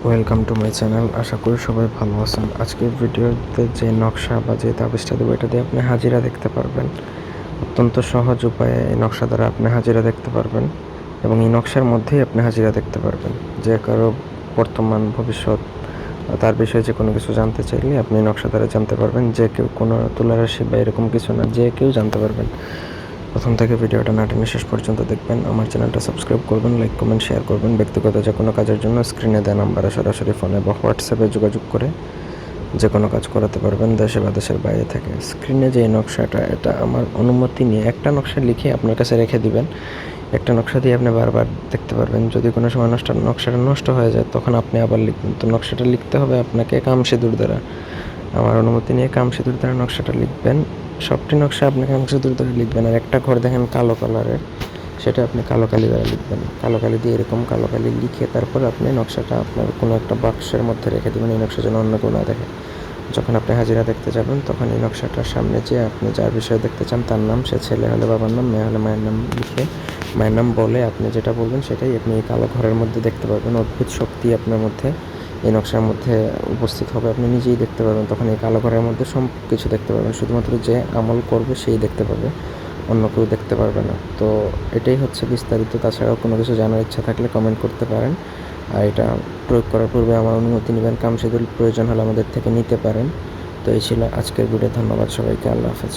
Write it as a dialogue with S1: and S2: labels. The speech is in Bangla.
S1: Welcome to my channel. আশা করি সবাই ভালো আছেন। আজকের ভিডিওতে যে নকশা বা যে তাবিজটা দেবো এটা দিয়ে আপনি হাজিরা দেখতে পারবেন। অত্যন্ত সহজ উপায়ে এই নকশা দ্বারা আপনি হাজিরা দেখতে পারবেন এবং এই নকশার মধ্যেই আপনি হাজিরা দেখতে পারবেন। যে কারো বর্তমান ভবিষ্যৎ তার বিষয়ে যে কোনো কিছু জানতে চাইলে আপনি এই নকশা দ্বারা জানতে পারবেন। যে কেউ কোনো তুলারাশি বা এরকম কিছু না, যে কেউ জানতে পারবেন। প্রথম থেকে ভিডিওটা না টেনে শেষ পর্যন্ত দেখবেন। আমার চ্যানেলটা সাবস্ক্রাইব করবেন, লাইক কমেন্ট শেয়ার করবেন। ব্যক্তিগত যে কোনো কাজের জন্য স্ক্রিনে দেওয়া নাম্বারে সরাসরি ফোনে বা হোয়াটসঅ্যাপে যোগাযোগ করে যে কোনো কাজ করাতে পারবেন, দেশে বা দেশের বাইরে থেকে। স্ক্রিনে যে নকশাটা, এটা আমার অনুমতি নিয়ে একটা নকশা লিখে আপনার কাছে রেখে দিবেন। একটা নকশা দিয়ে আপনি বারবার দেখতে পারবেন। যদি কোনো সময় নকশাটা নষ্ট হয়ে যায় তখন আপনি আবার লিখবেন। তো নকশাটা লিখতে হবে আপনাকে কামসিঁদুর দ্বারা। আমার অনুমতি নিয়ে কামসিঁদুর দ্বারা নকশাটা লিখবেন। সবটি নকশা আপনি কামসিঁদুর দ্বারা লিখবেন। আর একটা ঘর দেখেন কালো কালারের, সেটা আপনি কালো কালি দ্বারা লিখবেন। কালো কালি দিয়ে এরকম কালো কালি লিখে তারপর আপনি নকশাটা আপনার কোনো একটা বাক্সের মধ্যে রেখে দেবেন। এই নকশা যেন অন্য কেউ না দেখে। যখন আপনি হাজিরা দেখতে যাবেন তখন এই নকশাটার সামনে যে আপনি যার বিষয়ে দেখতে চান তার নাম, সে ছেলে হলে বাবার নাম, মেয়ে হলে মায়ের নাম লিখে মায়ের নাম বলে আপনি যেটা বলবেন সেটাই আপনি এই কালো ঘরের মধ্যে দেখতে পারবেন। অদ্ভুত শক্তি আপনার মধ্যে এই নকশার মধ্যে উপস্থিত হবে। আপনি নিজেই দেখতে পারবেন। তখন এই কালো ঘরের মধ্যে সব কিছু দেখতে পারবেন। শুধুমাত্র যে আমল করবে সেই দেখতে পাবে, অন্য কেউ দেখতে পারবে না। তো এটাই হচ্ছে বিস্তারিত। তাছাড়াও কোনো কিছু জানার ইচ্ছা থাকলে কমেন্ট করতে পারেন। আর এটা প্রয়োগ করার পূর্বে আমার অনুমতি নেবেন। কামসিঁদুর প্রয়োজন হলে আমাদের থেকে নিতে পারেন। তো এই ছিল আজকের ভিডিও। ধন্যবাদ সবাইকে। আল্লাহ হাফেজ।